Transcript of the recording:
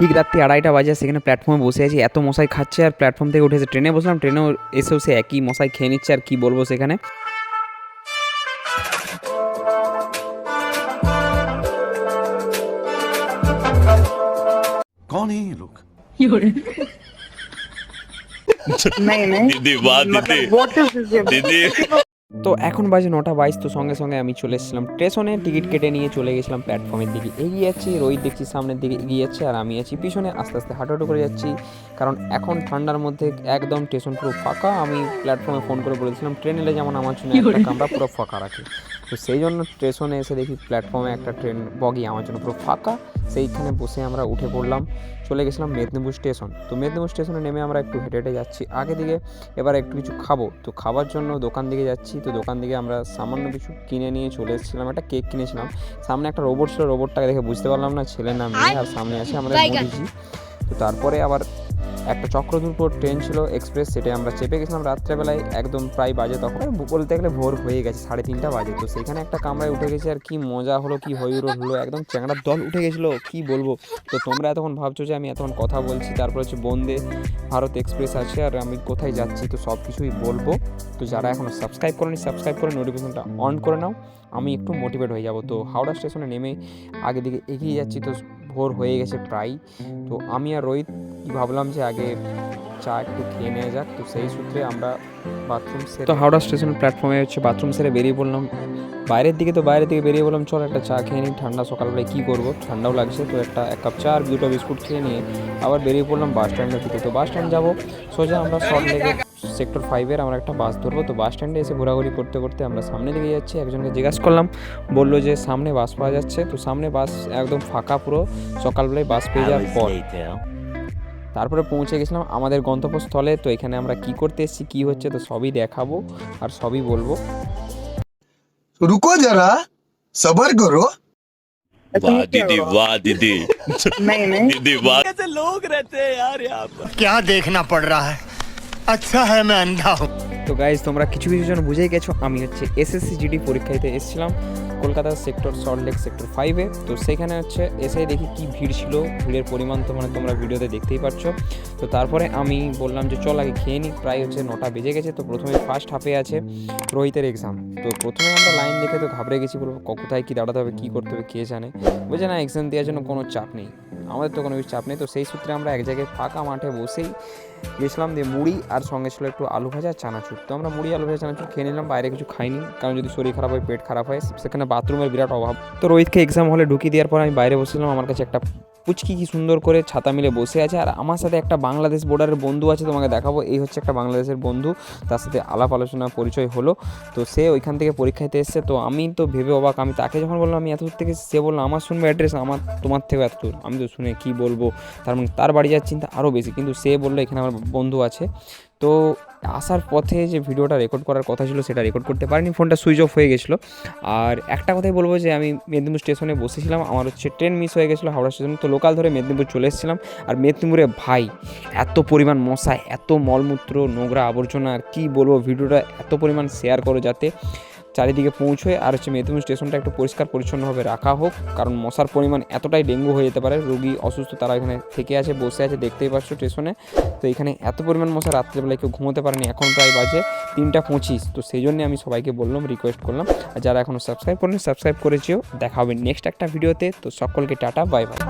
ঠিক রাত্রি 2:30টা বাজে, সেখানে প্ল্যাটফর্মে বসে আছি, এত মশাই খাচ্ছে আর প্ল্যাটফর্ম থেকে উঠেছে ট্রেনে বসলাম, ট্রেনেও এসেও সে একই মশাই খেয়ে নিচ্ছে আর কি বলবো সেখানে। कौन है ये लोग? नहीं नहीं दीदी वाह दीदी व्हाट इज दिस दीदी তো এখন বাজে 9:22, তো সঙ্গে সঙ্গে আমি চলে এসেছিলাম স্টেশনে, টিকিট কেটে নিয়ে চলে গেছিলাম প্ল্যাটফর্মের দিকে। এগিয়ে যাচ্ছি, রোহিত দেখছি সামনের দিকে এগিয়ে যাচ্ছে আর আমি আছি পিছনে, আস্তে আস্তে হাঁটাহাঁটু করে যাচ্ছি, কারণ এখন ঠান্ডার মধ্যে একদম স্টেশন পুরো ফাঁকা। আমি প্ল্যাটফর্মে ফোন করে বলেছিলাম ট্রেন এলে যেমন আমার জন্য একটা কামরা পুরো ফাঁকা রাখে, তো সেই জন্য স্টেশনে এসে দেখি প্ল্যাটফর্মে একটা ট্রেন বগি আমার জন্য পুরো ফাঁকা। সেইখানে বসে আমরা উঠে পড়লাম, চলে গেছিলাম মেদিনীপুর স্টেশন। তো মেদিনীপুর স্টেশনে নেমে আমরা একটু হেঁটে হেঁটে যাচ্ছি আগে দিকে, এবার একটু কিছু খাবো, তো খাবার জন্য দোকান দিকে যাচ্ছি। তো দোকান দিকে আমরা সামান্য কিছু কিনে নিয়ে চলে এসেছিলাম, একটা কেক কিনেছিলাম। সামনে একটা রোবট ছিল, রোবটটাকে দেখে বুঝতে পারলাম না ছেলে না মেয়ে, আর সামনে আছে আমাদের মোদিজি। তো তারপরে আবার একটা চক্রধরপুর ট্রেন ছিল এক্সপ্রেস, সেটাই আমরা চেপে গেছিলাম রাত্রেবেলায়, একদম প্রায় বাজে তখন বলতে গেলে ভোর হয়ে গেছে, 3:30 বাজে। তো সেখানে একটা কামরায় উঠে গেছি আর কি মজা হলো, কি হইরোল হলো, একদম চ্যাংড়ার দল উঠে গেছিলো, কি বলবো। তো তোমরা এতক্ষণ ভাবছো যে আমি এতক্ষণ কথা বলছি, তারপর হচ্ছে বন্দে ভারত এক্সপ্রেস আছে আর আমি কোথায় যাচ্ছি, তো সব কিছুই বলবো। তো যারা এখনও সাবস্ক্রাইব করেনি সাবস্ক্রাইব করে নোটিফিকেশনটা অন করে নাও, আমি একটু মোটিভেট হয়ে যাব। তো হাওড়া স্টেশনে নেমে আগে দিকে এগিয়ে যাচ্ছি, তো ভোর হয়ে গেছে প্রায়। তো আমি আর রোহিত ভাবলাম যে আগে চা একটু খেয়ে নেওয়া যাক, তো সেই সূত্রে আমরা বাথরুম সেরে, তো হাওড়া স্টেশন প্ল্যাটফর্মে হচ্ছে বাথরুম সেরে বেরিয়ে পড়লাম বাইরের দিকে। তো বাইরের দিকে বেরিয়ে বললাম চল একটা চা খেয়ে নিই, ঠান্ডা সকালবেলায় কী করবো, ঠান্ডাও লাগছে। তো এক কাপ চা আর 2টা বিস্কুট খেয়ে নিয়ে আবার বেরিয়ে পড়লাম বাস স্ট্যান্ডের দিকে। তো বাস স্ট্যান্ড যাবো সোজা, আমরা সল্ট লেকের সেক্টর 5-এর আমরা একটা বাস ধরবো। তো বাস স্ট্যান্ডে এসে ঘোরাঘুরি করতে করতে আমরা সামনে দিকে যাচ্ছি, একজনকে জিজ্ঞাসা করলাম, বললো যে সামনে বাস পাওয়া যাচ্ছে। তো সামনে বাস একদম ফাঁকা পুরো, সকালবেলায় বাস পেয়ে যাওয়ার পর তারপরে পৌঁছে গেছিলাম আমাদের গন্তব্যস্থলে। তো এখানে আমরা কি করতে এসেছি, কি হচ্ছে, তো সবই দেখাবো আর সবই বলবো। रुको जरा सबर करो। वाह दीदी वाह दीदी नहीं नहीं दीदी वाह कैसे लोग रहते हैं यार यहाँ पर? क्या देखना पड़ रहा है? अच्छा है मैं अंधा हूँ। তো গাইজ তোমরা কিছু কিছু জন বুঝেই গেছো, আমি হচ্ছে এসএসসি জিডি পরীক্ষা দিতে এসেছিলাম কলকাতার সেক্টর সল্ট লেক সেক্টর 5-এ। তো সেখানে হচ্ছে এসে দেখি কি ভিড় ছিল, ভিড়ের পরিমাণ তো মানে তোমরা ভিডিওতে দেখতেই পাচ্ছ। তো তারপরে আমি বললাম যে চল আগে খেয়ে নিই, প্রায় হচ্ছে 9টা বেজে গেছে। তো প্রথমে ফার্স্ট হাফে আছে রোহিতের এক্সাম। তো প্রথমে আমরা লাইন দেখে তো ঘাবড়ে গেছি, বলবো কোথায় কী দাঁড়াতে হবে, কী করতে হবে কে জানে। বলছে না এক্সাম দেওয়ার জন্য কোনো চাপ নেই, আমাদের তো কোনো কিছু চাপ নেই। তো সেই সূত্রে আমরা এক জায়গায় ফাঁকা মাঠে বসেই গেছিলাম, দিয়ে মুড়ি আর সঙ্গে ছিল একটু আলু ভাজা চানাচুর। তো আমরা মুড়ি আলু ভাজা চানাচুর খেয়ে নিলাম, বাইরে কিছু খাইনি, কারণ যদি শরীর খারাপ হয় পেট খারাপ হয়, সেখানে বাথরুমের বিরাট অভাব। তো রোহিতকে এক্সাম হলে ঢুকিয়ে দেওয়ার পর আমি বাইরে বসেছিলাম, আমার কাছে একটা পুচকি কি সুন্দর করে ছাতা মিলে বসে আছে, আর আমার সাথে একটা বাংলাদেশ বর্ডারের বন্ধু আছে, তোমাকে দেখাবো। এই হচ্ছে একটা বাংলাদেশের বন্ধু, তার সাথে আলাপ আলোচনা পরিচয় হলো। তো সে ওইখান থেকে পরীক্ষা দিতে এসছে। তো আমি তো ভেবে অবাক, আমি তাকে যখন বললাম আমি এত দূর থেকে, সে বললো আমার শুনবে অ্যাড্রেস, আমার তোমার থেকেও এত দূর। আমি তো শুনে কি বলবো, তার মানে তার বাড়ি যাওয়ার চিন্তা আরও বেশি, কিন্তু সে বললো এখানে আমার বন্ধু আছে। তো আসার পথে যে ভিডিওটা রেকর্ড করার কথা ছিল সেটা রেকর্ড করতে পারিনি, ফোনটা সুইচ অফ হয়ে গেছিলো। আর একটা কথাই বলবো যে আমি মেদিনীপুর স্টেশনে বসেছিলাম, আমার হচ্ছে ট্রেন মিস হয়ে গেছিলো হাওড়া স্টেশনে। তো লোকাল ধরে মেদিনীপুর চলে এসেছিলাম, আর মেদিনীপুরে ভাই এত পরিমাণ মশা, এত মলমূত্র নোংরা আবর্জনা, আর কী বলবো, ভিডিওটা এত পরিমাণ শেয়ার করো যাতে চারিদিকে পৌঁছয়, আর হচ্ছে মেদিনীপুর স্টেশনটা একটু পরিষ্কার পরিচ্ছন্নভাবে রাখা হোক, কারণ মশার পরিমাণ এতটাই ডেঙ্গু হয়ে যেতে পারে। রোগী অসুস্থ তারা এখানে থেকে আছে, বসে আছে, দেখতেই পাচ্ছ স্টেশনে। তো এখানে এত পরিমাণ মশা, রাত্রেবেলায় কেউ ঘুমোতে পারেনি, এখন প্রায় বাজে 3:25। তো সেই জন্যে আমি সবাইকে বললাম, রিকোয়েস্ট করলাম, আর যারা এখনও সাবস্ক্রাইব করেনি সাবস্ক্রাইব করেছিও। দেখা হবে নেক্সট একটা ভিডিওতে। তো সকলকে টাটা, বাই বাই।